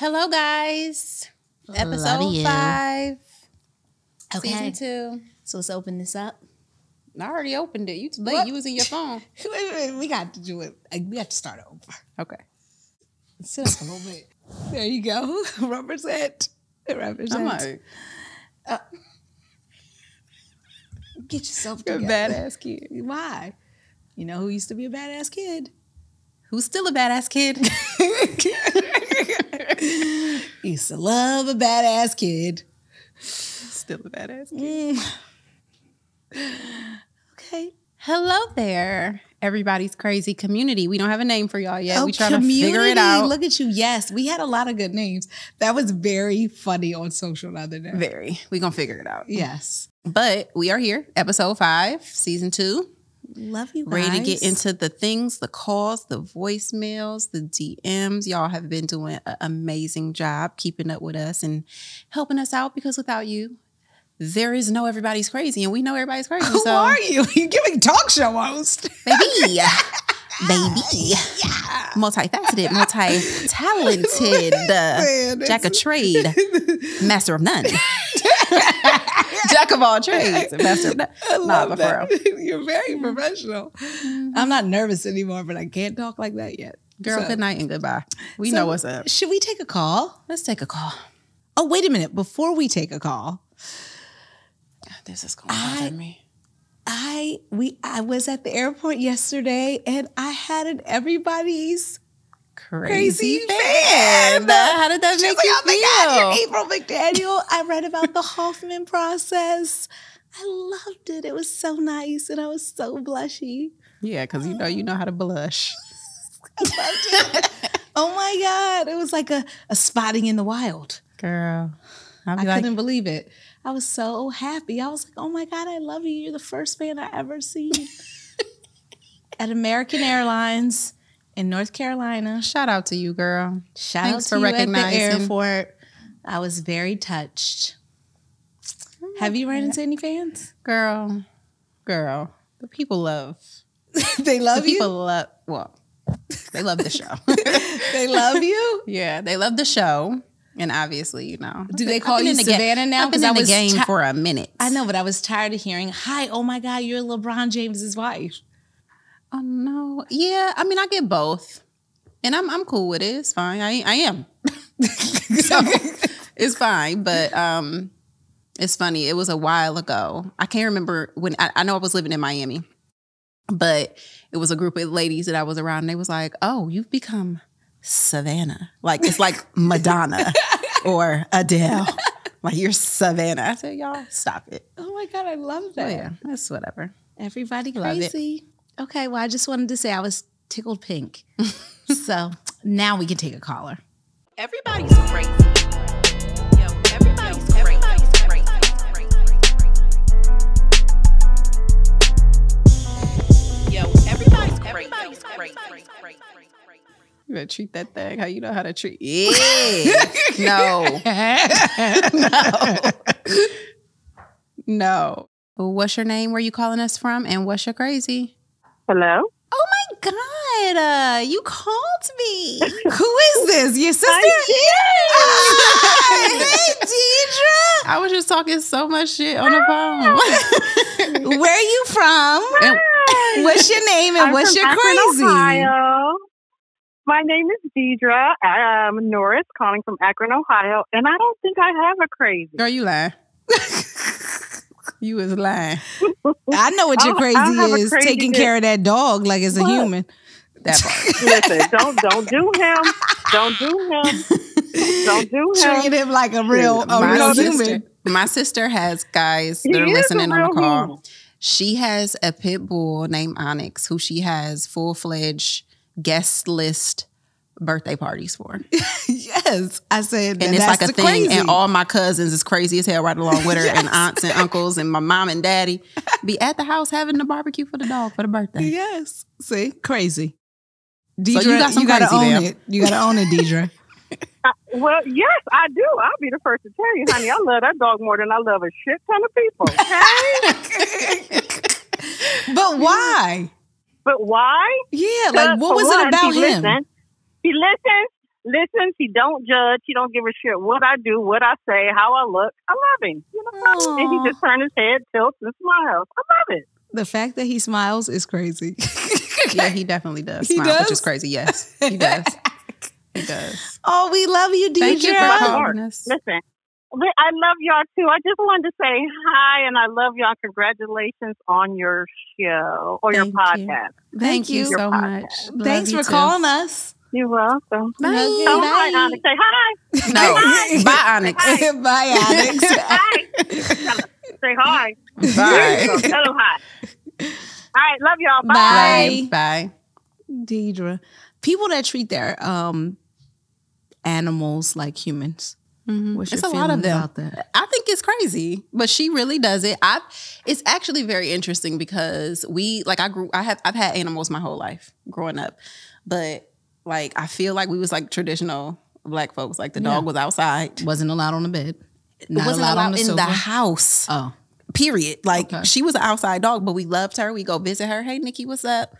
Hello, guys. Episode 5. Okay. Season 2. So let's open this up. I already opened it. You too late. You was in your phone. Wait, we got to do it. We have to start over. Okay. Sit up a little bit. There you go. Represent. I'm like, Get yourself you're a together. badass kid. Why? You know who used to be a badass kid? Who's still a badass kid? Used to love a badass kid. Still a badass kid. Okay. Hello there, everybody's crazy community. We don't have a name for y'all yet. Oh, We trying to figure it out. Look at you. Yes, we had a lot of good names. That was very funny on social the other day. Very. We gonna figure it out. Yes. But we are here, episode 5, season 2. Love you guys. Ready to get into the things, the calls, the voicemails, the DMs. Y'all have been doing an amazing job keeping up with us and helping us out, because without you, there is no Everybody's Crazy, and we know everybody's crazy. Who are you? You're giving talk show host. Baby. Baby. Multifaceted, multi-talented, jack of trade, master of none. Jack of all trades, master of none. I love that. For real. You're very professional. Mm-hmm. I'm not nervous anymore, but I can't talk like that yet. Girl, good night and goodbye. We know what's up. Should we take a call? Let's take a call. Oh, wait a minute. Before we take a call, this is going to bother me. I was at the airport yesterday and I had an Everybody's Crazy fan. How did that make you oh my God, feel? you're April McDaniel. I read about the Hoffman process. I loved it. It was so nice and I was so blushy. Yeah, because you know how to blush. I loved it. Oh my God. It was like a spotting in the wild. Girl. I couldn't believe it. I was so happy. I was like, oh my God, I love you. You're the first fan I ever seen. At American Airlines in North Carolina. Shout out to you, girl. Thanks for recognizing. At the airport. I was very touched. Have you run into any fans? Girl. The people love. They love you? People love, well, they love the show. They love you? Yeah, they love the show. And obviously, you know. Do they call you Savannah now? I've been in the game for a minute. I know, but I was tired of hearing, hi, oh my God, you're LeBron James's wife. Oh, no. Yeah, I mean, I get both. And I'm cool with it. It's fine. I am. So, it's fine. But it's funny. It was a while ago. I can't remember when. I know I was living in Miami. But it was a group of ladies that I was around. And they was like, oh, you've become Savannah. Like, it's like Madonna or Adele. Like, you're Savannah. I said, y'all, stop it. Oh my God, I love that. Oh, yeah, that's whatever. Everybody crazy. Okay, well, I just wanted to say I was tickled pink. So now we can take a caller. Everybody's crazy. Yo, everybody's crazy. Yo, everybody's crazy. You better treat that thing how you know how to treat. Yeah. No. What's your name? Where you calling us from? And what's your crazy? Hello? Oh my God. You called me. Who is this? Your sister? Hey, Deidre. I was just talking so much shit on the phone. Where are you from? Hi. What's your name and I'm what's from your crazy? Akron, Ohio. My name is Deidre. I'm Norris, calling from Akron, Ohio, and I don't think I have a crazy. Girl, you lying. You was lying. I know what your crazy is. Taking care of that dog like it's a human. That part. Listen, don't do him. Don't do him. Don't do him. Treat him like a real human. My sister has guys that are listening on the call. Human. She has a pit bull named Onyx, who she has full-fledged guest list birthday parties for. Yes, I said, and it's like a thing. Crazy. And all my cousins is crazy as hell right along with her, yes. And aunts and uncles and my mom and daddy be at the house having the barbecue for the dog for the birthday. Yes, see, crazy. Deidre, so you got some gotta crazy, own it. You gotta own it, Deidre. Well, yes, I do. I'll be the first to tell you, honey. I love that dog more than I love a shit ton of people. Okay? But why? But why? Yeah, like what was it about him? He listens. listens. He don't judge. He don't give a shit what I do, what I say, how I look. I love him. You know, and he just turns his head, tilts, and smiles. I love it. The fact that he smiles is crazy. Yeah, he definitely does He smile, does? which is crazy. Yes, he does. He does. Oh, we love you, Deidre. Thank you for calling us. Listen, I love y'all too. I just wanted to say hi, and I love y'all. Congratulations on your show or your podcast. Thank you Your so podcast. much. Thanks Love you for too. calling us. You're welcome. Bye. Tell them hi, Onyx. Say hi. No, bye, Onyx. Bye, Alex. Hi. Say hi. There Bye. you go. Tell them hi. All right. Love y'all. Bye. Bye. Bye. Deidre. People that treat their animals like humans. What's your It's a lot of feeling them. about that? I think it's crazy, but she really does it. It's actually very interesting because I've had animals my whole life growing up, but like I feel like we was like traditional Black folks. Like the dog was outside, Wasn't allowed on the bed. not wasn't allowed in the house. Oh. Period. Like Okay. she was an outside dog, but we loved her. We go visit her. Hey, Nikki, what's up?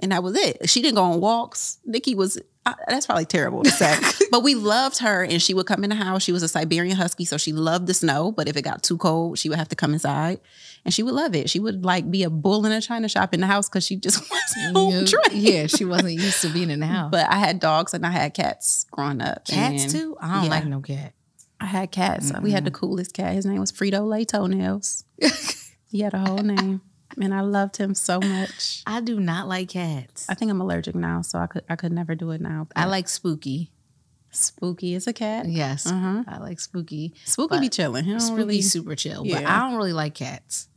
And that was it. She didn't go on walks. Nikki was, that's probably terrible to say, but we loved her and she would come in the house. She was a Siberian Husky, so she loved the snow, but if it got too cold, she would have to come inside and she would love it. She would like be a bull in a china shop in the house because she just wasn't home trained. Yeah, she wasn't used to being in the house. But I had dogs and I had cats growing up. Cats And too? I don't like no cat. I had cats. We had the coolest cat. His name was Frito Lay Toenails. He had a whole name. And I loved him so much. I do not like cats. I think I'm allergic now, so I could never do it now. I like Spooky. Spooky is a cat. Yes, Uh-huh. I like Spooky. Spooky be chilling. He don't Spooky's really super chill, but Yeah. I don't really like cats.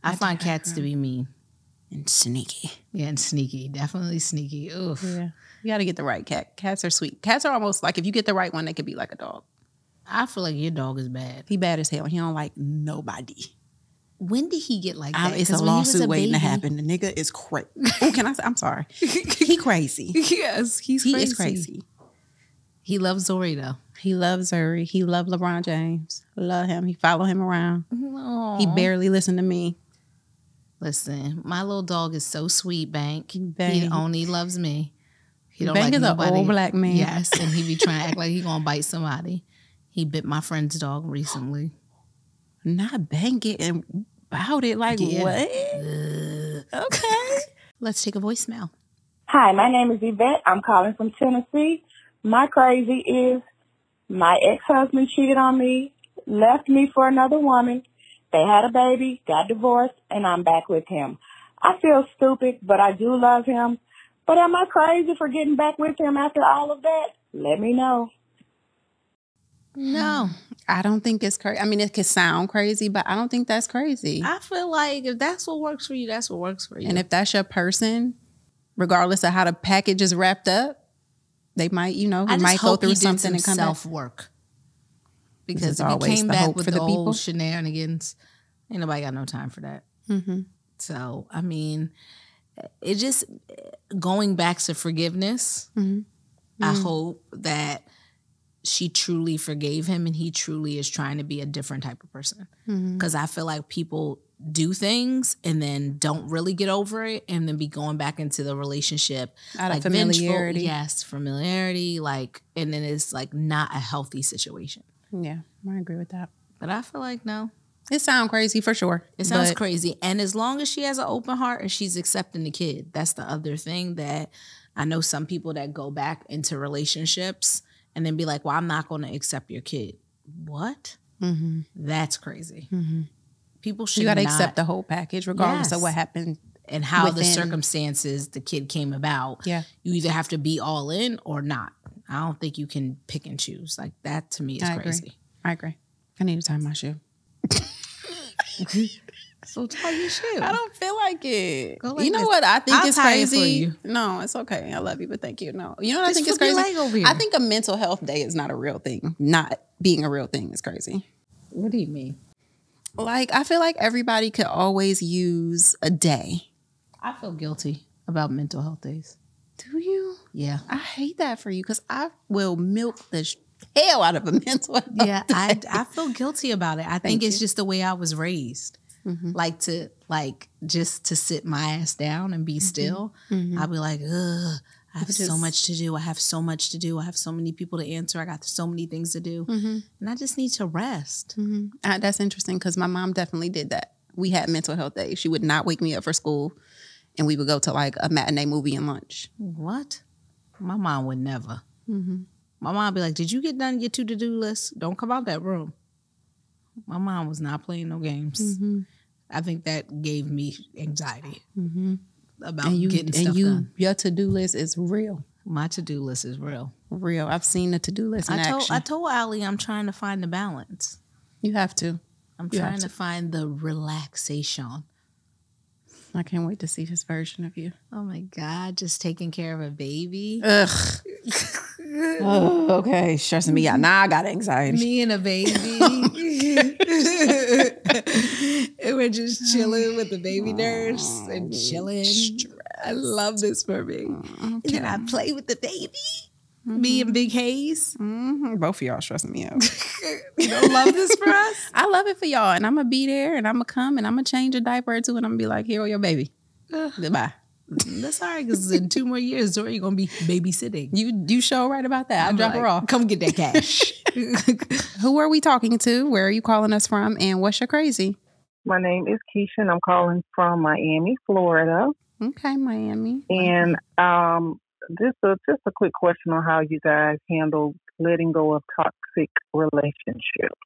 I find cats to be mean. and sneaky. Yeah, and sneaky. Definitely sneaky. Oof. Yeah, you got to get the right cat. Cats are sweet. Cats are almost like if you get the right one, they could be like a dog. I feel like your dog is bad. He bad as hell. He don't like nobody. When did he get like that? It's 'Cause a when he was lawsuit waiting to baby- happen. The nigga is crazy. Oh, can I say? I'm sorry. He crazy. Yes, He is crazy. He loves Zori though. He loves Zuri. He loves LeBron James. Love him. He follow him around. Aw. He barely listen to me. Listen, my little dog is so sweet, Bank. He Bank. only loves me. He don't Bank like is an nobody. old black man. Yes, and he be trying to act like he gonna bite somebody. He bit my friend's dog recently. Not Bank getting about it. Like Yeah. what? Okay. Let's take a voicemail. Hi, my name is Yvette. I'm calling from Tennessee. My crazy is my ex-husband cheated on me, left me for another woman. They had a baby, got divorced, and I'm back with him. I feel stupid, but I do love him. But am I crazy for getting back with him after all of that? Let me know. No, I don't think it's crazy. I mean, it could sound crazy, but I don't think that's crazy. I feel like if that's what works for you, that's what works for you. And if that's your person, regardless of how the package is wrapped up, they might, I they just might go hope through he did something some and come back. self-work. Because is if he always came the back hope with for the the people. old shenanigans, ain't nobody got no time for that. Mm-hmm. So, I mean, it just going back to forgiveness. Mm-hmm. I hope that she truly forgave him and he truly is trying to be a different type of person. Because I feel like people do things and then don't really get over it and then be going back into the relationship Out of like familiarity. vengeful. Yes, familiarity. Like, and then it's like not a healthy situation. Yeah, I agree with that. But I feel like no. It sounds crazy for sure. It sounds but crazy. And as long as she has an open heart and she's accepting the kid, that's the other thing that I know some people that go back into relationships and then be like, well, I'm not going to accept your kid. What? Mm-hmm. That's crazy. Mm-hmm. People should You got to not, accept the whole package, regardless Yes. of what happened. and how the within- circumstances the kid came about. Yeah. You either have to be all in or not. I don't think you can pick and choose. Like that to me is I agree. crazy. I agree. I need to tie my shoe. So tie your shoe. I don't feel like it. Go like You know this. what I think I'll is tie it for crazy? you. No, it's okay. I love you, but thank you. No. You know what I Just think is flip your crazy? leg over here. I think a mental health day is not a real thing. Not being a real thing is crazy. What do you mean? Like, I feel like everybody could always use a day. I feel guilty about mental health days. Do you? Yeah. I hate that for you because I will milk the hell out of a mental health Yeah, day. I feel guilty about it. I think it's just the way I was raised. Like just to sit my ass down and be still. I'd be like, ugh, I I have so much to do. I have so much to do. I have so many people to answer. I got so many things to do. And I just need to rest. That's interesting because my mom definitely did that. We had mental health days. She would not wake me up for school, and we would go to like a matinee movie and lunch. What? My mom would never. My mom would be like, did you get done your to-do list? Don't come out that room. My mom was not playing no games. I think that gave me anxiety about getting stuff done. Your to-do list is real. My to-do list is real. Real. I've seen the to-do list in action. I told Allie I'm trying to find the balance. You have to. I'm trying to find the relaxation. I can't wait to see this version of you. Oh my God, just taking care of a baby. Ugh. Oh, okay, stressing me out. Now I got anxiety. Me and a baby. And we're just chilling with the baby nurse and chilling. I love this for me. And then I play with the baby. Me and Big Hayes. Both of y'all stressing me out. You don't love this for us? I love it for y'all, and I'm gonna be there, and I'm gonna come, and I'm gonna change a diaper or two, and I'm gonna be like, "Here, your baby." Goodbye. That's all right, because in 2 more years, Zori, you're gonna be babysitting. You sure right about that. I'll drop her off. Come get that cash. Who are we talking to? Where are you calling us from? And what's your crazy? My name is Keisha, and I'm calling from Miami, Florida. Okay, Miami. And just a quick question on how you guys handle letting go of toxic relationships,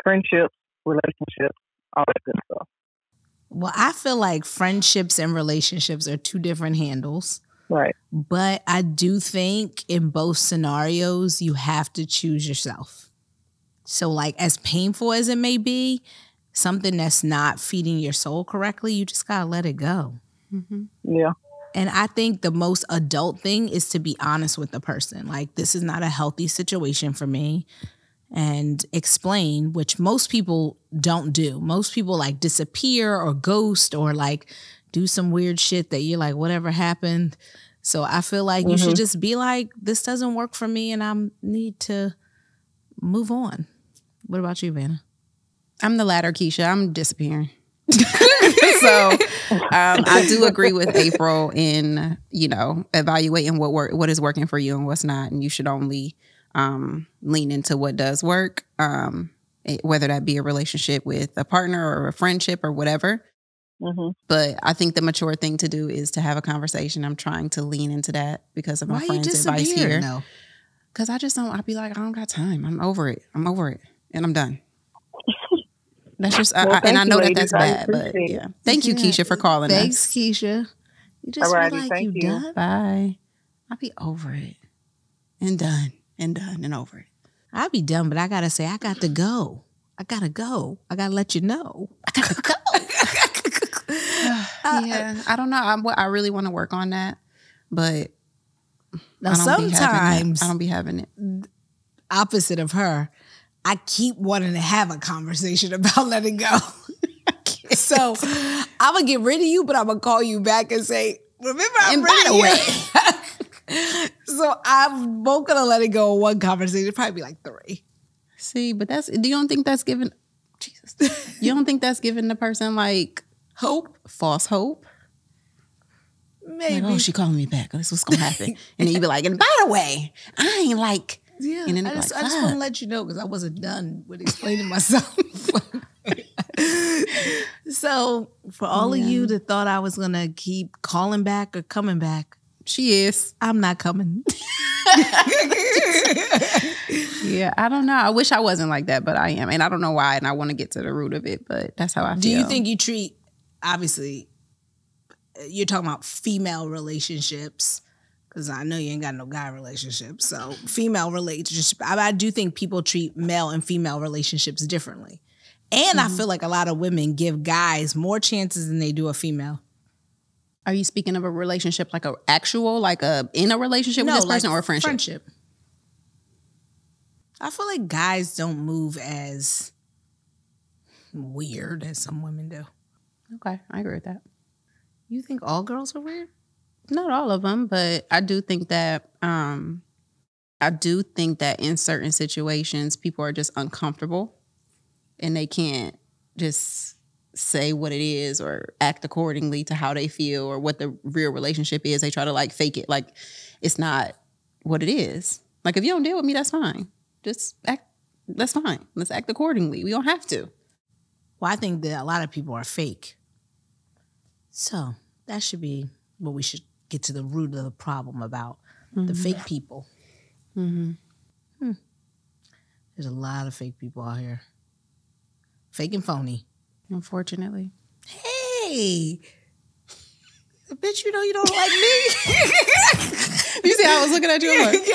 friendships, relationships, all that good stuff. Well, I feel like friendships and relationships are 2 different handles. Right. But I do think in both scenarios, you have to choose yourself. So like as painful as it may be, something that's not feeding your soul correctly, you just got to let it go. Yeah. And I think the most adult thing is to be honest with the person. Like, this is not a healthy situation for me. And explain, which most people don't do. Most people like disappear or ghost or like do some weird shit that you're like, whatever happened. So I feel like you should just be like, this doesn't work for me and I need to move on. What about you, Vanna? I'm the latter, Keisha. I'm disappearing. So I do agree with April in, evaluating what is working for you and what's not. And you should only lean into what does work, whether that be a relationship with a partner or a friendship or whatever. But I think the mature thing to do is to have a conversation. I'm trying to lean into that because of my friend's advice here. Because I just don't, I'd be like, I don't got time. I'm over it. And I'm done. That's just, and I know that's bad, but yeah. Thank you, Keisha, for calling us. Thanks, Keisha. You just feel like you done? Bye. I'll be over it and done and over it. I'll be done, but I got to say, I got to go. I got to go. I got to let you know. I got to go. Yeah, I don't know. I really want to work on that, but now sometimes I don't be having it. Opposite of her, I keep wanting to have a conversation about letting go. So I'm gonna get rid of you, but I'm gonna call you back and say, "Remember, I'm ready." By the way, so I'm both gonna let it go in one conversation. It'll probably be like 3. See, but you don't think that's giving? Jesus, you don't think that's giving the person like hope, false hope? Maybe. Like, oh, she calling me back. This is what's gonna happen, and then you be like, "And by the way, I ain't like." Yeah, and then I just want to let you know because I wasn't done with explaining myself. So for all of you that thought I was gonna keep calling back or coming back, she is. I'm not coming. Yeah, I don't know. I wish I wasn't like that, but I am, and I don't know why. And I want to get to the root of it, but that's how I feel. Do you think you treat? Obviously, you're talking about female relationships. Because I know you ain't got no guy relationships. So female relationships, I do think people treat male and female relationships differently. And I feel like a lot of women give guys more chances than they do a female. Are you speaking of a relationship like in a relationship with this person or a friendship? Friendship. I feel like guys don't move as weird as some women do. Okay, I agree with that. You think all girls are weird? Not all of them, but I do think that in certain situations people are just uncomfortable and they can't just say what it is or act accordingly to how they feel or what the real relationship is. They try to like fake it like it's not what it is. Like if you don't deal with me, that's fine. Just act, that's fine. Let's act accordingly. We don't have to. Well, I think that a lot of people are fake. So that should be what we should get to the root of the problem about the fake people. Mm-hmm. There's a lot of fake people out here. Fake and phony. Unfortunately. Hey, bitch, you know you don't like me. You see how I was looking at you? I'm like,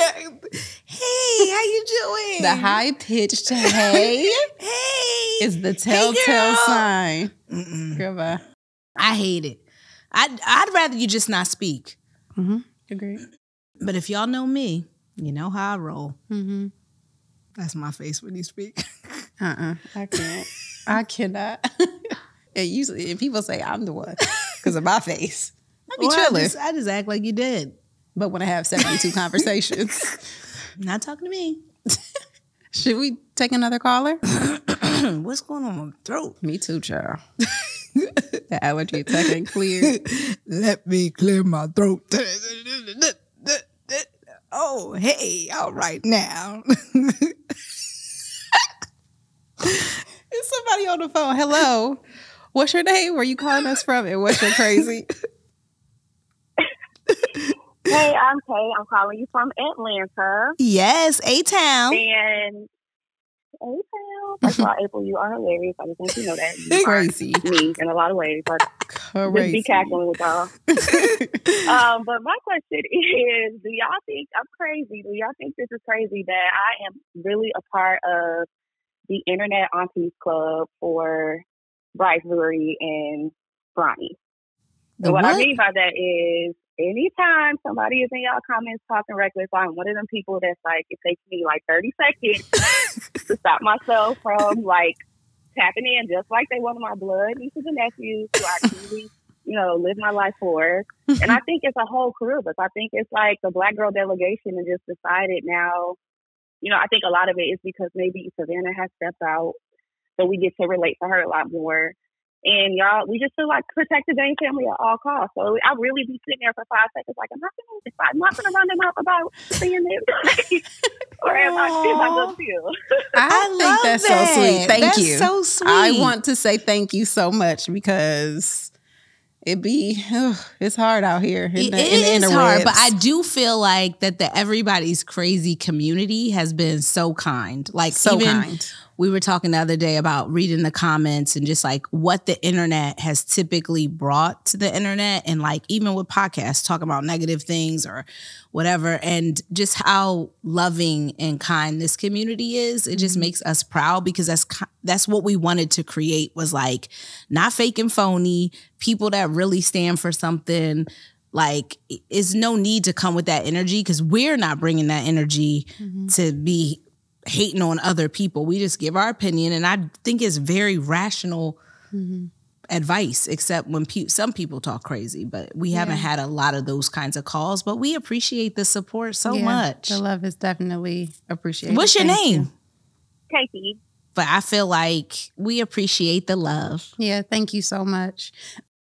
hey, how you doing? the high-pitched hey hey is the telltale girl. sign. Mm-mm. Girl, bye. I hate it. I'd rather you just not speak. Mm-hmm. Agreed. But if y'all know me, you know how I roll. Mm-hmm. That's my face when you speak. I can't. I cannot. And usually, and people say I'm the one because of my face. I be chilling. I just act like you did. But when I have 72 conversations. Not talking to me. Should we take another caller? What's going on with my throat? Me too, child. The allergy attack ain't clear. Let me clear my throat. Oh, hey, all right now. There's somebody on the phone. Hello. What's your name? Where you calling us from? And what's your crazy? Hey, I'm Kay. I'm calling you from Atlanta. Yes, A-Town. And A-Town. First of all, April, you are hilarious. I just want you to know that. You Crazy. are me in a lot of ways. But just be Crazy. cackling with y'all. But my question is, do y'all think I'm crazy? Do y'all think this is crazy that I am really a part of the Internet Aunties Club for Bryce Lurie and Bronny? And what I mean by that is, anytime somebody is in y'all comments talking reckless, I'm one of them people that's like, it takes me like 30 seconds to stop myself from like tapping in, just like they want my blood nieces and nephews who I truly, live my life for. And I think it's a whole crew of us. I think it's like the Black girl delegation and just decided now, I think a lot of it is because maybe Savannah has stepped out, so we get to relate to her a lot more. And y'all, we just feel like protect the Dane family at all costs. So I really be sitting there for 5 seconds like, I'm not going to run them out about seeing this. Or am I going to feel? I think that's so sweet. Thank you. That's so sweet. I want to say thank you so much because it's hard out here. In the is interwebs. hard, but I do feel like that the Everybody's Crazy community has been so kind. Like So even kind. we were talking the other day about reading the comments and just like what the internet has typically brought to the internet, and like even with podcasts talking about negative things or whatever, and just how loving and kind this community is. It just makes us proud because that's what we wanted to create, was like not fake and phony, people that really stand for something. Like, is no need to come with that energy because we're not bringing that energy to be hating on other people. We just give our opinion, and I think it's very rational advice, except when some people talk crazy. But we haven't had a lot of those kinds of calls, but we appreciate the support so much. The love is definitely appreciated. What's your Thank name? you. Casey. But I feel like we appreciate the love. Yeah, thank you so much.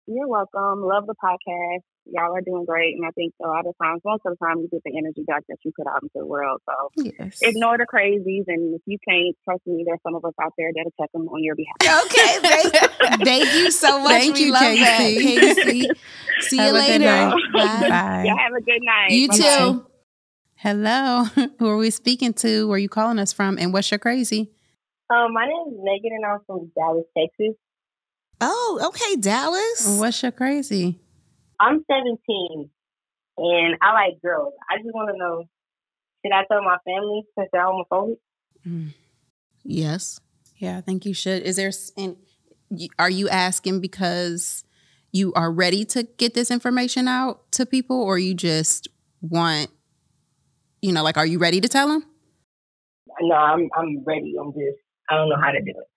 You're welcome. Love the podcast. Y'all are doing great. And I think a lot of times, most of the time, you get the energy back that you put out into the world. So Yes. ignore the crazies. And if you can't, trust me, there's some of us out there that'll check them on your behalf. Okay, thank you so much. Thank we you, love that, Casey. See Have you a good later. night. Bye. Bye. Y'all have a good night. You Bye-bye. too. Hello. Who are we speaking to? Where are you calling us from? And what's your crazy? My name is Megan, and I'm from Dallas, Texas. Oh, okay, Dallas. What's your crazy? I'm 17, and I like girls. I just want to know, should I tell my family since they're homophobic? Yes. Yeah, I think you should. Are you asking because you are ready to get this information out to people, or you just want, like, are you ready to tell them? No, I'm ready. I don't know how to do it.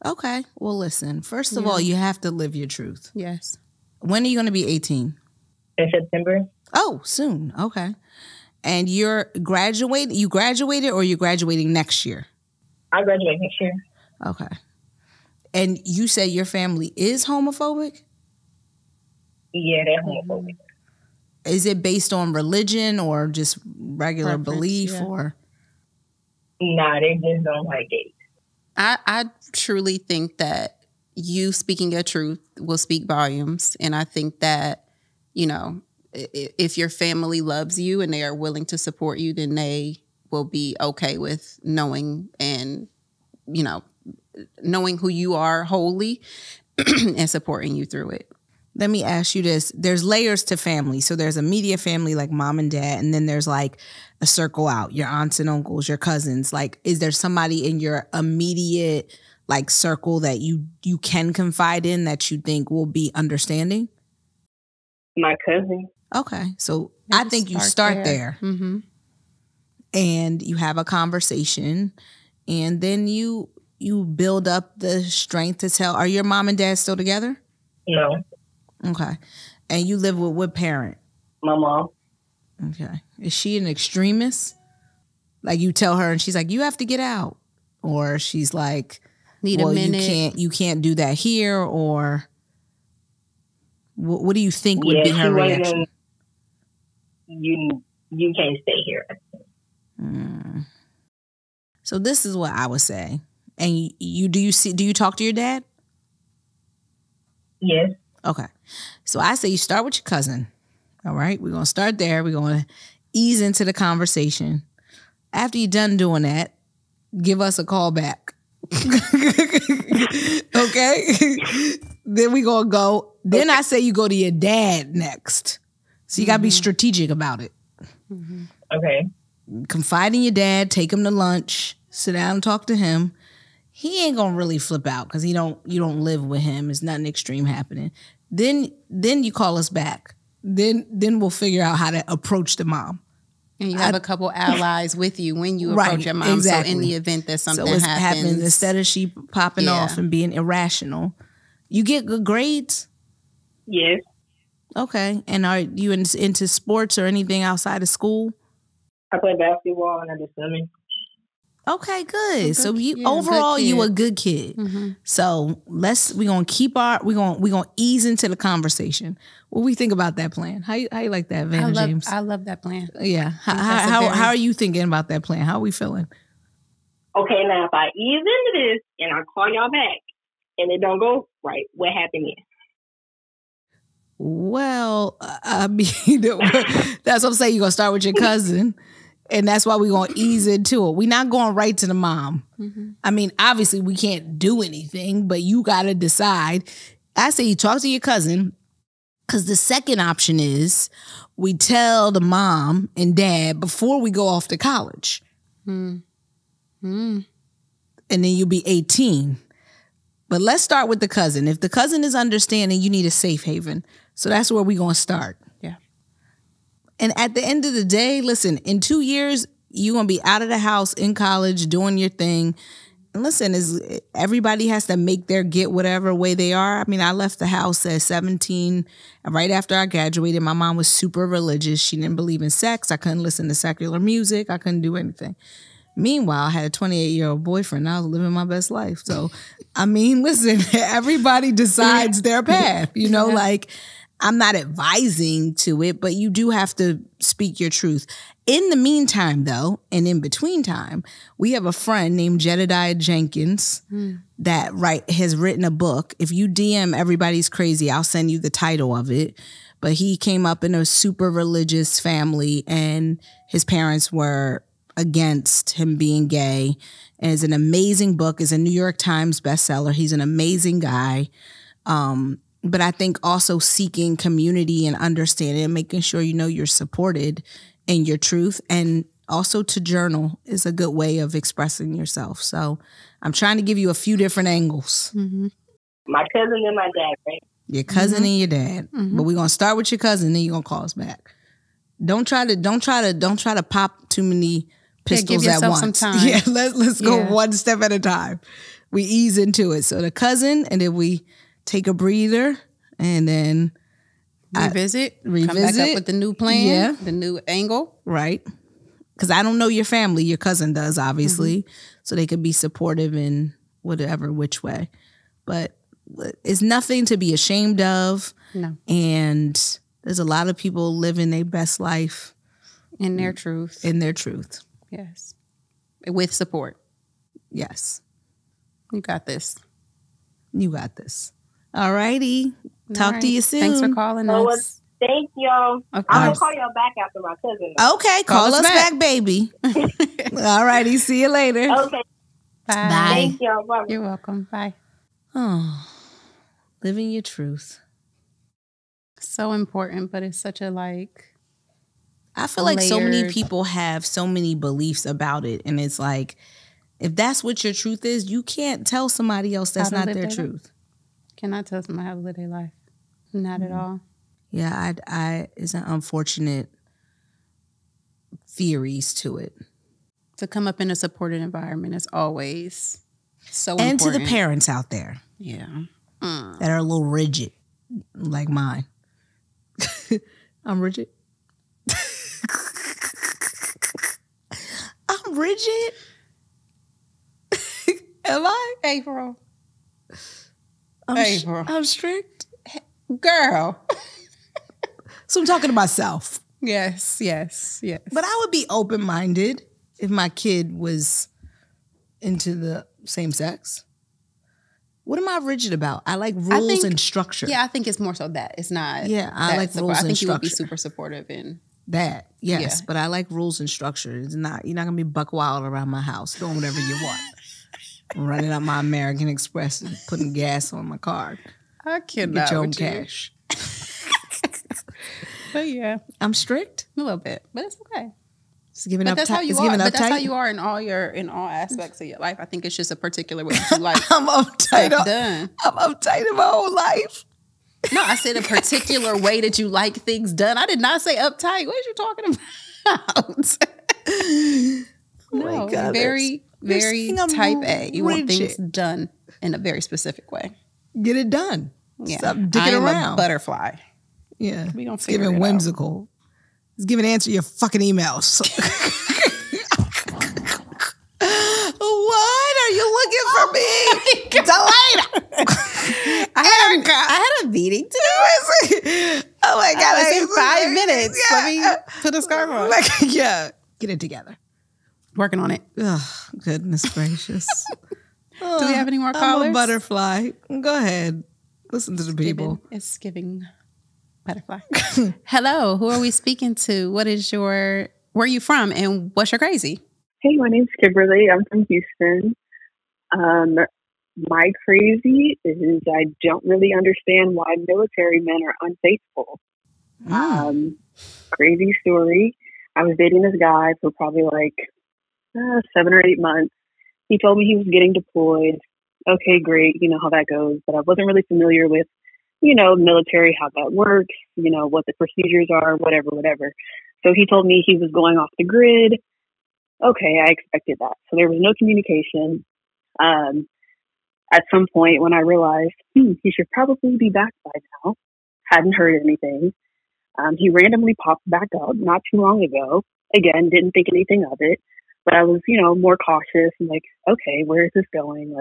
Okay. Well, listen. First of all, you have to live your truth. Yes. When are you going to be 18? In September? Oh, soon. Okay. And you're graduating? You graduated, or you're graduating next year? I graduate next year. Okay. And you say your family is homophobic? Yeah, they're homophobic. Is it based on religion or just regular Preference, belief yeah. or? Nah, they just don't like gays. I truly think that you speaking your truth will speak volumes. And I think that, you know, if your family loves you and they are willing to support you, then they will be okay with knowing and, you know, knowing who you are wholly and supporting you through it. Let me ask you this. There's layers to family. So there's immediate family like mom and dad, and then there's like a circle out, your aunts and uncles, your cousins. Like, is there somebody in your immediate like circle that you can confide in that you think will be understanding? My cousin. Okay. So Maybe I think you start there. Mm-hmm. And you have a conversation, and then you build up the strength to tell. Are your mom and dad still together? No. Okay. And you live with what parent? My mom. Okay. Is she an extremist? Like you tell her and she's like, you have to get out. Or she's like, Need a minute. You can't do that here. Or what do you think would be her she reaction? You can't stay here. So this is what I would say. And do you talk to your dad? Yes. Okay. So I say you start with your cousin. All right. We're going to start there. We're going to ease into the conversation. After you're done doing that, give us a call back. Okay. Then we're going to go. Then I say you go to your dad next. So you got to be strategic about it. Okay. Confide in your dad. Take him to lunch. Sit down and talk to him. He ain't going to really flip out because you don't live with him. There's nothing extreme happening. Then you call us back. Then we'll figure out how to approach the mom. And you have a couple allies with you when you approach your mom. Exactly. So in the event that something happens, instead of she popping off and being irrational, you get good grades. Yes. Okay. And are you into sports or anything outside of school? I play basketball and I do swimming. Okay, good. So good you a kid. good kid. Mm-hmm. So we're gonna ease into the conversation. What we think about that plan? How you like that, Vanna James? I love that plan. Yeah. How are you thinking about that plan? How are we feeling? Okay, now if I ease into this and I call y'all back and it don't go right, what happened is? Well, I mean, that's what I'm saying. You're gonna start with your cousin. And that's why we're going to ease into it. We're not going right to the mom. Mm-hmm. I mean, obviously, we can't do anything, but you got to decide. I say you talk to your cousin, because the second option is we tell the mom and dad before we go off to college. And then you'll be 18. But let's start with the cousin. If the cousin is understanding, you need a safe haven. So that's where we're going to start. And at the end of the day, listen, in 2 years, you're going to be out of the house in college doing your thing. And listen, everybody has to make their get whatever way they are. I mean, I left the house at 17. Right after I graduated, my mom was super religious. She didn't believe in sex. I couldn't listen to secular music. I couldn't do anything. Meanwhile, I had a 28-year-old boyfriend. I was living my best life. So, I mean, listen, everybody decides their path, like I'm not advising to it, but you do have to speak your truth. In the meantime, though, and in between time, we have a friend named Jedediah Jenkins that has written a book. If you DM Everybody's Crazy, I'll send you the title of it. But he came up in a super religious family, and his parents were against him being gay. And it's an amazing book. It's a New York Times bestseller. He's an amazing guy. But I think also seeking community and understanding and making sure you're supported in your truth, and also to journal is a good way of expressing yourself. So I'm trying to give you a few different angles. Mm-hmm. My cousin and my dad, right? Your cousin and your dad. Mm-hmm. But we're gonna start with your cousin, then you're gonna call us back. Don't try to pop too many pistols at once. Some time. Yeah, let's go one step at a time. We ease into it. So the cousin, and then we take a breather, and then revisit. Come back up with the new plan, the new angle. Right. Because I don't know your family. Your cousin does, obviously. Mm-hmm. So they could be supportive in which way. but it's nothing to be ashamed of. No. And there's a lot of people living their best life In their truth. in their truth. Yes. With support. Yes. You got this. You got this. All righty. Talk to you soon. Thanks for calling So us. thank y'all. Of I'm gonna course. call y'all back after my cousin. Okay, call us back, baby. All righty. See you later. Okay. Bye. Thank y'all. Bye. You're welcome. Bye. Oh, living your truth. So important, but it's such a I feel like so many layered- people have so many beliefs about it. And it's like, if that's what your truth is, you can't tell somebody else that's How to not live their their truth. Cannot tell somebody how to live their life. Not at all. Yeah, I it's an unfortunate theories to it. To come up in a supported environment is always so And important. to the parents out there Yeah. that are a little rigid, like mine. I'm rigid. I'm rigid. Am I? April. I'm I'm strict. Girl. So I'm talking to myself. Yes, yes, yes. But I would be open-minded if my kid was into the same sex. What am I rigid about? I like rules and structure. Yeah, I think it's more so that. It's not. Yeah, I that like support. rules I think and you would be structure. super supportive in. That, yes. Yeah. But I like rules and structure. It's not, you're not going to be buck wild around my house doing whatever you want. Running up my American Express and putting gas on my card. I cannot. Get your own with you. cash. But yeah, I'm strict. a little bit, but it's okay. It's giving But up that's how you it's are. giving But that's how uptight. you are in all aspects of your life. I think it's just a particular way that you like I'm uptight. stuff done. I'm uptight in my whole life. No, I said a particular way that you like things done. I did not say uptight. What are you talking about? Oh my No, God, very, you're very saying I'm type A. You want things rigid. done in a very specific way. Get it done. Yeah. Stop I dicking am around. a butterfly. Yeah. We gonna It's figure giving it out. whimsical. It's giving answer your fucking emails. What are you looking for me? Delana. I had a meeting to do. Oh my God. In 5 minutes. Yeah. Let me put a scarf on. Yeah. Get it together. Working on it. Oh, goodness gracious. Do we have any more I'm callers? a butterfly. Go ahead. Listen to the people. It's giving butterfly. Hello, who are we speaking to? Where are you from and what's your crazy? Hey, my name's Kimberly. I'm from Houston. My crazy is I don't really understand why military men are unfaithful. Crazy story. I was dating this guy for probably 7 or 8 months. He told me he was getting deployed. Okay, great. You know how that goes. But I wasn't really familiar with, military, how that works, what the procedures are, whatever. So he told me he was going off the grid. Okay, I expected that. So there was no communication. At some point when I realized, he should probably be back by now, hadn't heard anything. He randomly popped back up not too long ago. Again, didn't think anything of it. But I was, more cautious and okay, where is this going?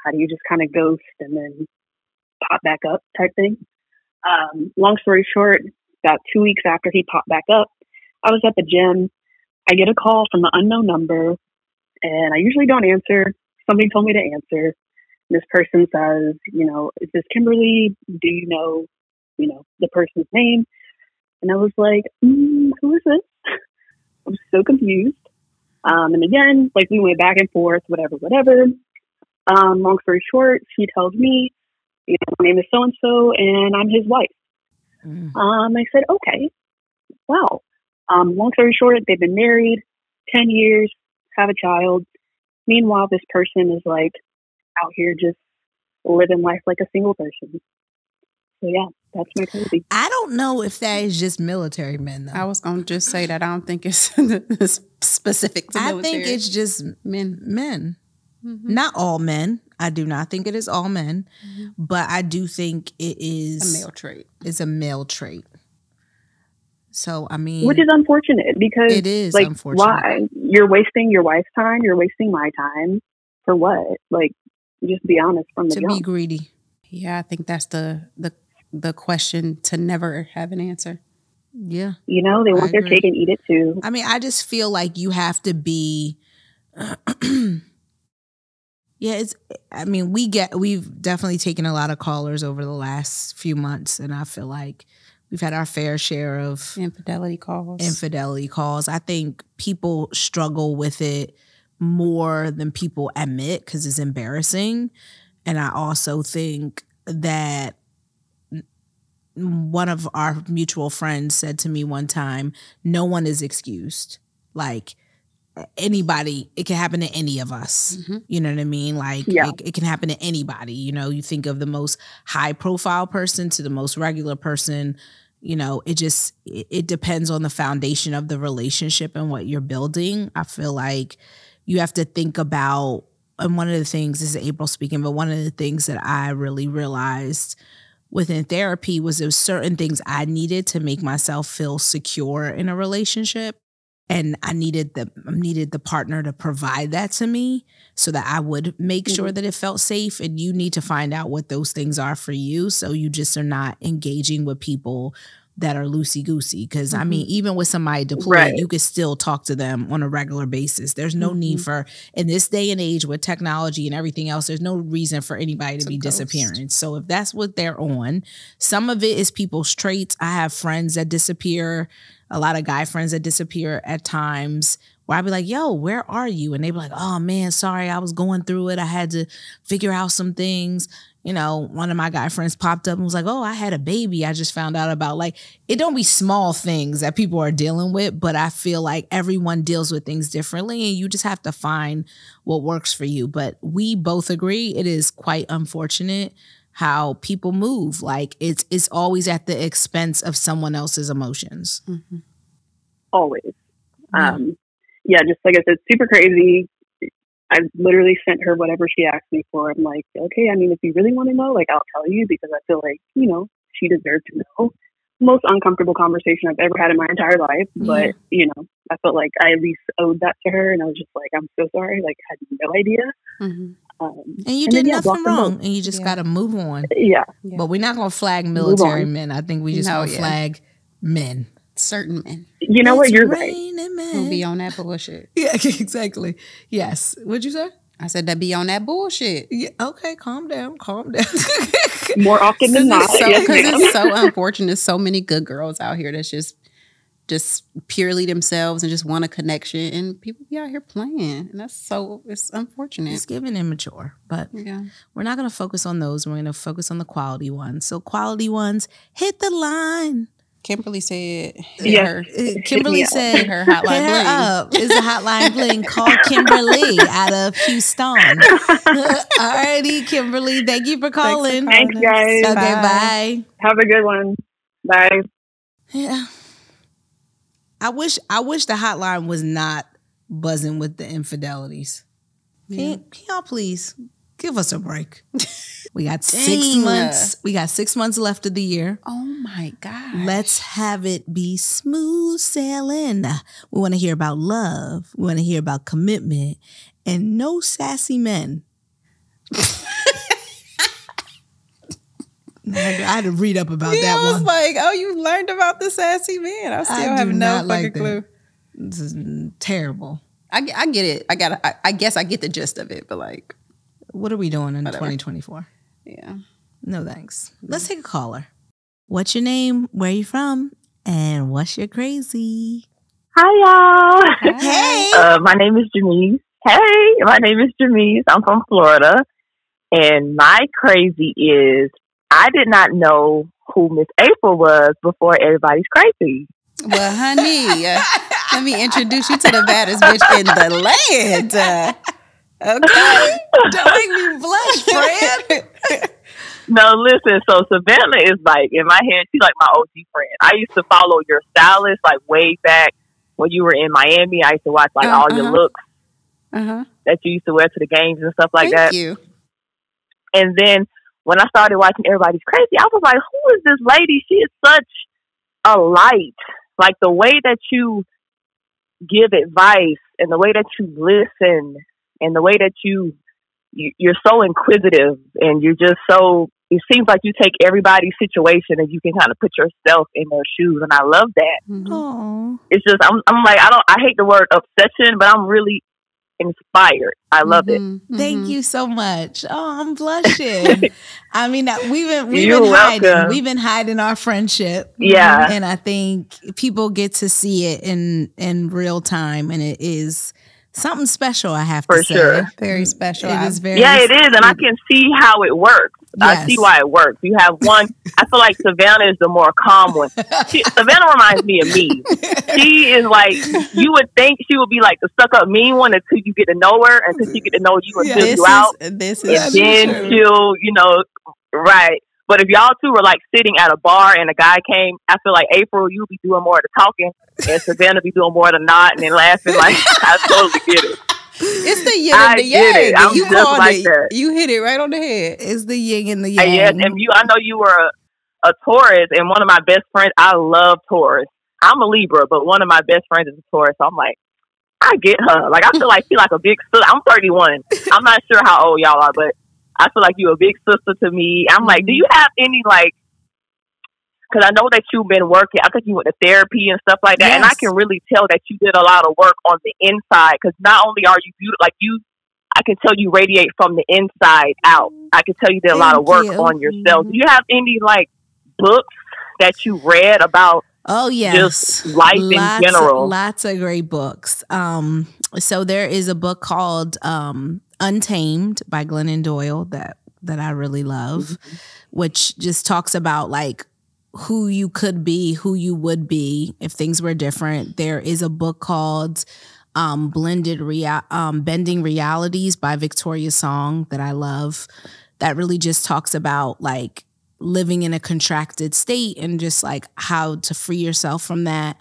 How do you just kind of ghost and then pop back up type thing? Long story short, about 2 weeks after he popped back up, I was at the gym. I get a call from an unknown number, and I usually don't answer. Somebody told me to answer. This person says, is this Kimberly? Do you know, the person's name? And I was like, who is this? I was so confused. And again, we went back and forth, whatever. Long story short, she tells me, my name is so-and-so, and I'm his wife. I said, okay, wow. Long story short, they've been married 10 years, have a child. Meanwhile, this person is out here just living life like a single person. So yeah, that's my crazy. I don't know if that is just military men, though. I was going to just say that. I don't think it's specific to military. I think it's just men. Mm-hmm. Not all men. I do not think it is all men. Mm-hmm. But I do think it is a male trait. It's a male trait. So, I mean... Which is unfortunate because... It is unfortunate. Why? You're wasting your wife's time. You're wasting my time. For what? Just be honest from the To jump. be greedy. Yeah, I think that's the question to never have an answer. Yeah. You know, they want their cake and eat it too. I mean, I just feel like you have to be yeah, we've definitely taken a lot of callers over the last few months, and I feel like we've had our fair share of infidelity calls. I think people struggle with it more than people admit because it's embarrassing. And I also think that one of our mutual friends said to me one time, no one is excused. Like, anybody, it can happen to any of us. Mm-hmm. You know what I mean? Like, it can happen to anybody. You know, you think of the most high profile person to the most regular person. You know, it depends on the foundation of the relationship and what you're building. I feel like you have to think about, and one of the things, this is April speaking, but one of the things that I really realized within therapy was there were certain things I needed to make myself feel secure in a relationship. And I needed the partner to provide that to me so that I would make sure that it felt safe. And you need to find out what those things are for you, so you just are not engaging with people that are loosey-goosey. Because, I mean, even with somebody deployed, you could still talk to them on a regular basis. There's no need for, in this day and age with technology and everything else, there's no reason for anybody to be disappearing. So if that's what they're on, some of it is people's traits. I have friends that disappear, a lot of guy friends that disappear at times, where I'd be like, yo, where are you? And they'd be like, oh man, sorry, I was going through it. I had to figure out some things. You know, one of my guy friends popped up and was like, oh, I had a baby. I just found out about. Like, it don't be small things that people are dealing with, but I feel like everyone deals with things differently, and you just have to find what works for you. But we both agree it is quite unfortunate how people move. Like, it's always at the expense of someone else's emotions. Mm-hmm. Always. Yeah, just like I said, super crazy. I literally sent her whatever she asked me for. I'm like, okay, I mean, if you really want to know, like, I'll tell you, because I feel like, you know, she deserved to know. Most uncomfortable conversation I've ever had in my entire life. But, you know, I felt like I at least owed that to her. And I was just like, I'm so sorry. Like, I had no idea. Mm-hmm. And you did nothing wrong, and you just got to move on. Yeah. But we're not going to flag military men. I think we just going to flag men. Certain men. You know what? You're right. Who be on that bullshit. Yeah, exactly. Yes. What'd you say? I said that be on that bullshit. Yeah. Okay, calm down. More often than not. Because it's so unfortunate. So many good girls out here that's just purely themselves and just want a connection, and people be out here playing, and it's unfortunate. It's giving immature, but we're not going to focus on those. We're going to focus on the quality ones. So quality ones, hit the line. Kimberly said, Kimberly said her hotline bling. Up is a hotline bling. Call Kimberly out of Houston. Alrighty, Kimberly. Thank you for calling. Thanks, guys. Okay, bye. Have a good one. Bye. Yeah. I wish the hotline was not buzzing with the infidelities. Can y'all please give us a break? We got 6 months. We got 6 months left of the year. Oh my God. Let's have it be smooth sailing. We want to hear about love. We want to hear about commitment and no sassy men. I had to read up about that one. I was like, oh, you learned about the sassy man. I still have no fucking clue. This is terrible. I get it. I guess I get the gist of it, but like. What are we doing in 2024? Yeah. No thanks. Let's take a caller. What's your name? Where you from? And what's your crazy? Hi, y'all. Hey. My name is Janice. Hey, my name is Janice. I'm from Florida. And my crazy is I did not know who Miss April was before Everybody's Crazy. Well, honey, let me introduce you to the baddest bitch in the land. Okay. Don't make me blush, friend. No, listen. So Savannah is like, in my head, she's like my OG friend. I used to follow your stylist like way back when you were in Miami. I used to watch like all your looks that you used to wear to the games and stuff like that. Thank you. And then when I started watching Everybody's Crazy, I was like, who is this lady? She is such a light. Like the way that you give advice and the way that you listen and the way that you you're so inquisitive, and you're just so. It seems like you take everybody's situation and you can kind of put yourself in their shoes, and I love that. Mm-hmm. It's just I'm like I hate the word obsession, but I'm really inspired. I love it. Thank you so much. Oh, I'm blushing. I mean, we've You're been hiding. welcome. We've been hiding our friendship. Yeah. And I think people get to see it in real time, and it is something special, I have to say. For sure. Very special. It is very it is, and I can see how it works. Yes. I see why it works. You have one. I feel like Savannah is the more calm one. Savannah reminds me of me. She is like, you would think she would be like the stuck up mean one until you get to know her, until she get to know you and fill you out. This and is then true. she'll, right. But if y'all two were like sitting at a bar and a guy came, I feel like April, you would be doing more of the talking, and Savannah be doing more of the nodding and laughing. Like, I totally get it. It's the yin and the yang. I'm You just called like it. that. You hit it right on the head. It's the yin and the yang. Yes, and I know you were a Taurus, and one of my best friends. I love Taurus. I'm a Libra, but one of my best friends is a Taurus. So I'm like, I get her. Like, I feel like she's like a big sister. I'm 31. I'm not sure how old y'all are, but I feel like you're a big sister to me. I'm like, do you have any like? Because I know that you've been working. I think you went to therapy and stuff like that, and I can really tell that you did a lot of work on the inside. Because not only are you beautiful, like you, I can tell you radiate from the inside out. I can tell you did a lot of work on yourself. Do you have any like books that you read about? Oh yes, just life in general. Lots of great books. So there is a book called Untamed by Glennon Doyle that I really love, which just talks about like who you could be, who you would be if things were different. There is a book called Bending Realities by Victoria Song that I love, that really just talks about like living in a contracted state and just like how to free yourself from that.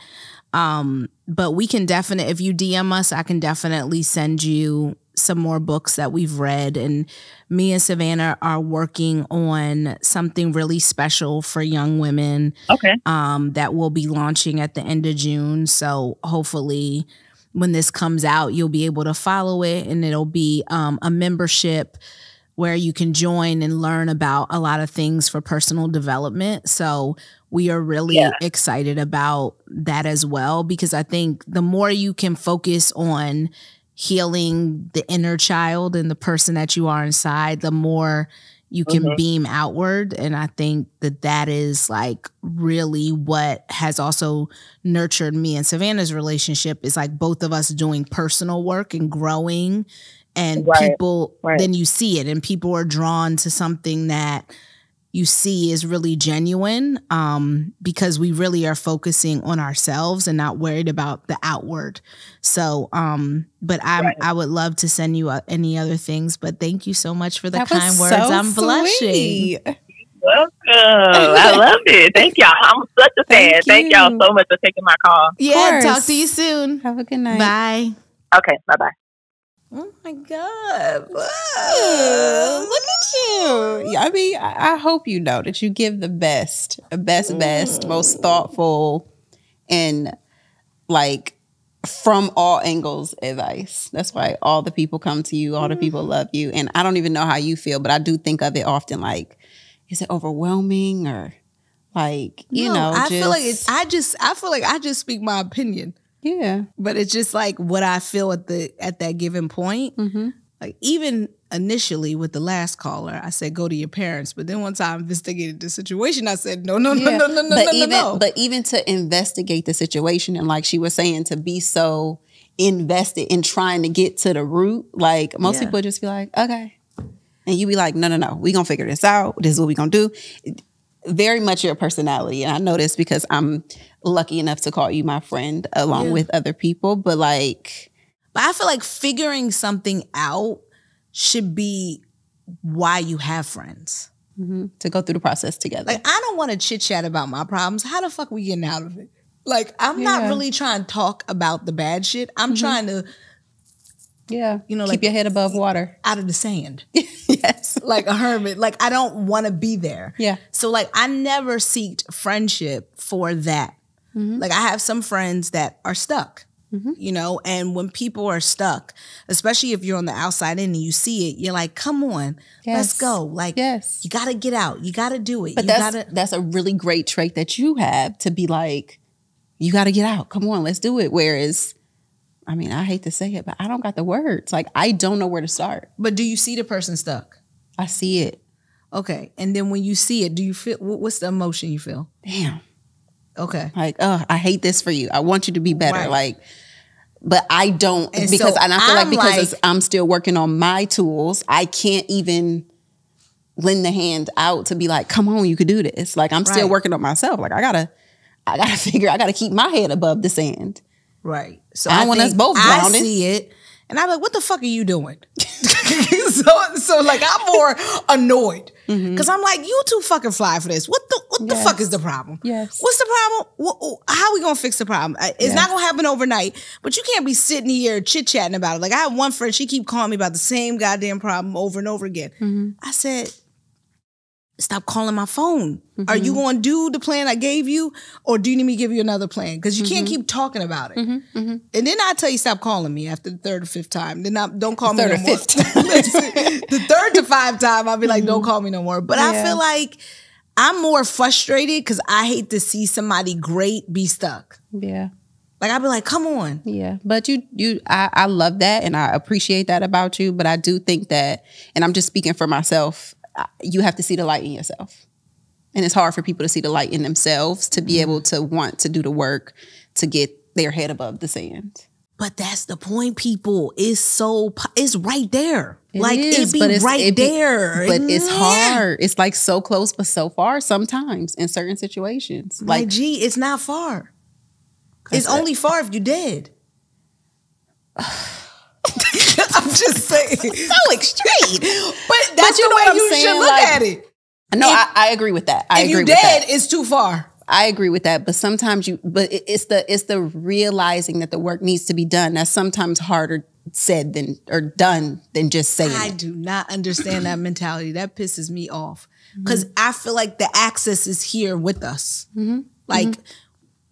But we can definitely, if you DM us, I can definitely send you some more books that we've read. And me and Savannah are working on something really special for young women. Okay. That will be launching at the end of June. So hopefully when this comes out, you'll be able to follow it, and it'll be a membership where you can join and learn about a lot of things for personal development. So we are really excited about that as well, because I think the more you can focus on healing the inner child and the person that you are inside, the more you can beam outward. And I think that is like really what has also nurtured me and Savannah's relationship, is like both of us doing personal work and growing, and people, then you see it and people are drawn to something that you see is really genuine, because we really are focusing on ourselves and not worried about the outward. So, but I would love to send you any other things, but thank you so much for the kind words. I'm blushing. Welcome. I love it. Thank y'all. I'm such a fan. Thank y'all so much for taking my call. Yeah, talk to you soon. Have a good night. Bye. Okay, bye-bye. Oh my God. Look at you. I mean, I hope you know that you give the best, most thoughtful, and like from all angles advice. That's why all the people come to you, all the people love you. And I don't even know how you feel, but I do think of it often like, is it overwhelming, or like, you know, I feel like I just speak my opinion. Yeah. But it's just like what I feel at that given point. Like even initially with the last caller, I said, go to your parents. But then once I investigated the situation, I said, no. But even to investigate the situation, and like she was saying, to be so invested in trying to get to the root, like most people just be like, okay. And you be like, no, we gonna figure this out. This is what we gonna do. Very much your personality. And I know this because I'm lucky enough to call you my friend along with other people. But I feel like figuring something out should be why you have friends. To go through the process together. Like, I don't want to chit chat about my problems. How the fuck we getting out of it? Like, I'm not really trying to talk about the bad shit. I'm trying to, keep your head above water. Out of the sand. Yes. Like a hermit. Like, I don't want to be there. Yeah. So, like, I never seeked friendship for that. Like, I have some friends that are stuck. You know, and when people are stuck, especially if you're on the outside in and you see it, you're like, come on, let's go. Like, you got to get out. You got to do it. But that's a really great trait that you have, to be like, you got to get out. Come on, let's do it. Whereas, I mean, I hate to say it, but I don't got the words. Like, I don't know where to start. But do you see the person stuck? I see it. Okay. And then when you see it, do you feel, what's the emotion you feel? Damn. Okay. Like, I hate this for you. I want you to be better. Right. Like, but I don't, and I feel like because I'm still working on my tools, I can't even lend the hand out to be like, come on, you could do this. Like, I'm still working on myself. Like, I gotta keep my head above the sand. Right. So I want us both grounded. I see it, and I'm like, what the fuck are you doing? so like, I'm more annoyed because I'm like, you too fucking fly for this. What the fuck is the problem? Yes. What's the problem? How are we gonna fix the problem? It's not gonna happen overnight, but you can't be sitting here chit chatting about it. Like, I have one friend, she keep calling me about the same goddamn problem over and over again. I said, stop calling my phone. Are you going to do the plan I gave you, or do you need me to give you another plan? Because you can't keep talking about it. And then I tell you, stop calling me after the third or fifth time. Then don't call me no more. The third to fifth time, I'll be like, don't call me no more. But I feel like I'm more frustrated because I hate to see somebody great be stuck. Yeah. Like, I'd be like, come on. Yeah. But I love that, and I appreciate that about you. But I do think that, and I'm just speaking for myself, you have to see the light in yourself. And it's hard for people to see the light in themselves to be able to want to do the work to get their head above the sand. But that's the point, people. It's right there. It be right there. But it's hard. It's like so close, but so far sometimes in certain situations. Like, gee, it's not far. It's only far if you're dead. I'm just saying. So extreme. But that's the way you should look at it. No, I agree with that. If you're dead, it's too far. I agree with that. But sometimes it's the realizing that the work needs to be done. That's sometimes harder said done than just saying it. I do not understand that mentality. That pisses me off. Because I feel like the access is here with us. Like,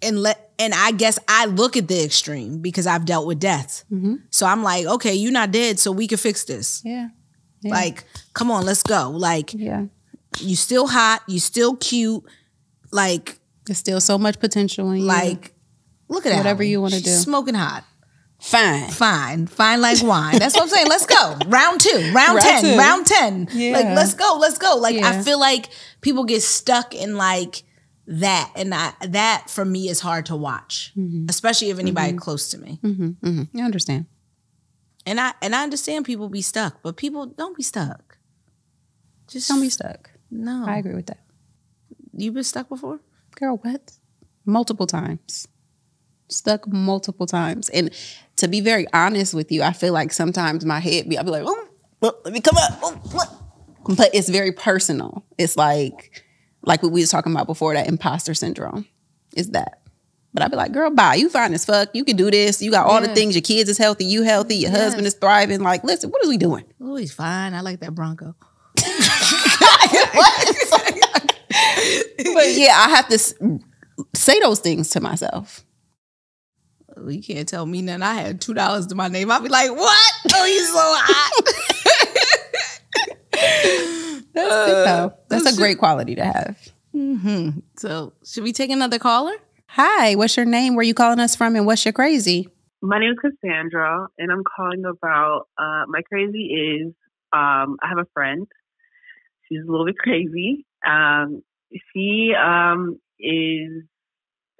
and I guess I look at the extreme because I've dealt with death. So I'm like, okay, you're not dead, so we can fix this. Yeah. Like, come on, let's go. Like, you still hot, you still cute. Like, there's still so much potential in you. Like, look at that. Whatever you want to do. Smoking hot. Fine like wine. That's what I'm saying. Let's go. Round 2, round 10, round 10. Yeah. Like, let's go. Like, I feel like people get stuck in like that, and that for me is hard to watch, especially if anybody close to me. I understand, and I understand people be stuck, but people don't be stuck. Just don't be stuck. No, I agree with that. You been stuck before, girl? What? Multiple times. Stuck multiple times, and to be very honest with you, I feel like sometimes my head I'll be like, oh, let me come up, but it's very personal. It's like what we was talking about before, that imposter syndrome is that. But I'd be like, girl, bye. You fine as fuck. You can do this. You got all the things. Your kids is healthy. You healthy. Your husband is thriving. Like, listen, what are we doing? Oh, he's fine. I like that Bronco. But yeah, I have to say those things to myself. You can't tell me nothing. I had $2 to my name. I'd be like, what? Oh, he's so hot. That's good though. That's a great quality to have. So, should we take another caller? Hi, what's your name? Where you calling us from, and what's your crazy? My name is Cassandra, and I'm calling about my crazy is I have a friend. She's a little bit crazy. She is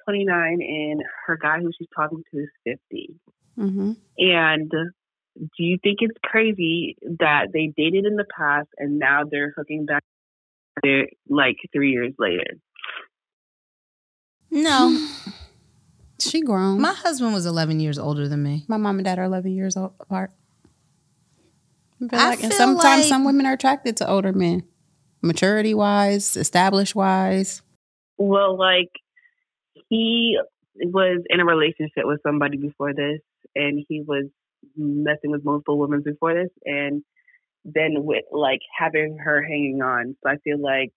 29, and her guy who she's talking to is 50. And do you think it's crazy that they dated in the past and now they're hooking back together like 3 years later? No. She grown. My husband was 11 years older than me. My mom and dad are 11 years apart. I feel and sometimes like some women are attracted to older men, maturity-wise, established-wise. Well, like, he was in a relationship with somebody before this, and he was messing with multiple women before this, and then with, like, having her hanging on. So I feel like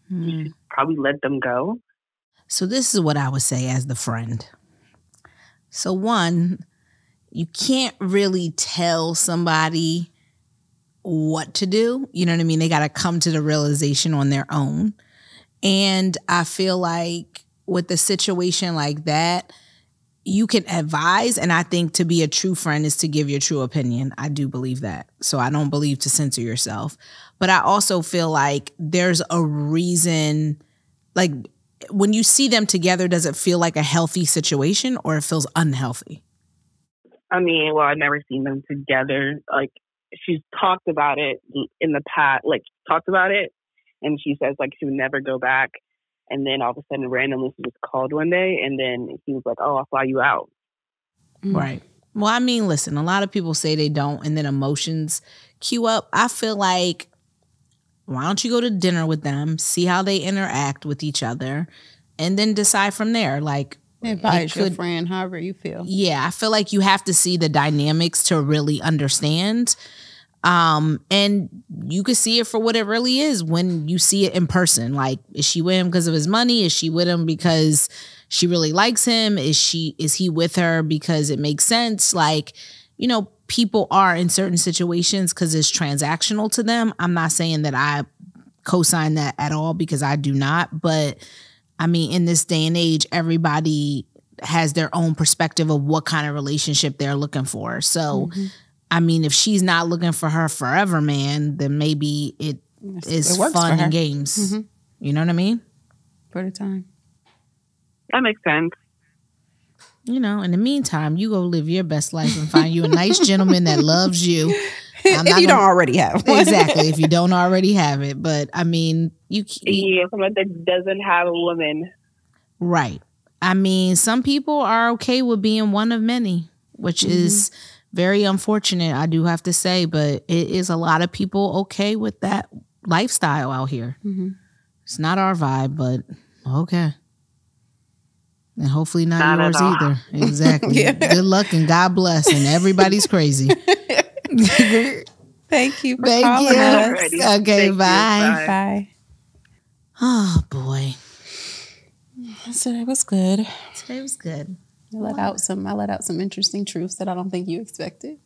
you should probably let them go. So this is what I would say as the friend. So one, you can't really tell somebody what to do. You know what I mean? They got to come to the realization on their own. And I feel like with a situation like that, you can advise. And I think to be a true friend is to give your true opinion. I do believe that. So I don't believe to censor yourself. But I also feel like there's a reason, like when you see them together, does it feel like a healthy situation or it feels unhealthy? I mean, well, I've never seen them together. Like, she's talked about it in the past, like, talked about it, and she says, like, she would never go back. And then all of a sudden, randomly, she just called one day, and then he was like, oh, I'll fly you out. Right. Well, I mean, listen, a lot of people say they don't, and then emotions cue up. I feel like, why don't you go to dinner with them, see how they interact with each other, and then decide from there, like, advise your friend however you feel. Yeah, I feel like you have to see the dynamics to really understand. And you can see it for what it really is when you see it in person. Like, is she with him because of his money? Is she with him because she really likes him? Is he with her because it makes sense? Like, you know, people are in certain situations because it's transactional to them. I'm not saying that I co-sign that at all, because I do not, but I mean, in this day and age, everybody has their own perspective of what kind of relationship they're looking for. So, I mean, if she's not looking for her forever man, then maybe it is fun and games. You know what I mean? For the time. That makes sense. You know, in the meantime, you go live your best life and find you a nice gentleman that loves you. If you don't already have one. Exactly, if you don't already have it. But, I mean, someone that doesn't have a woman. Right. I mean, some people are okay with being one of many, which is very unfortunate, I do have to say. But it is a lot of people okay with that lifestyle out here. It's not our vibe, but okay. And hopefully not yours either. Exactly. Good luck and God bless. And everybody's crazy. Thank you for calling us. Okay, bye. Bye. Oh, boy. Today was good. Today was good. I let out some interesting truths that I don't think you expected.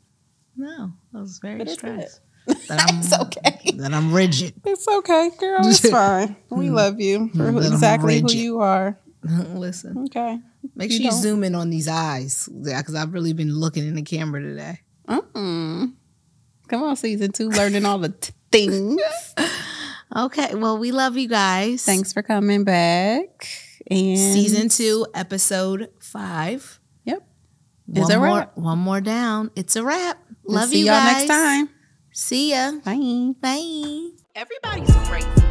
No, I was very stressed. It's okay. That I'm rigid. It's okay, girl. It's fine. We love you for exactly who you are. Listen. Okay. Make sure you zoom in on these eyes, because I've really been looking in the camera today. Come on, season 2, learning all the things. Okay, well, we love you guys. Thanks for coming back. And season 2, episode 5. Yep. It's a wrap. One more down. It's a wrap. Love you guys. See y'all next time. See ya. Bye. Bye. Everybody's crazy.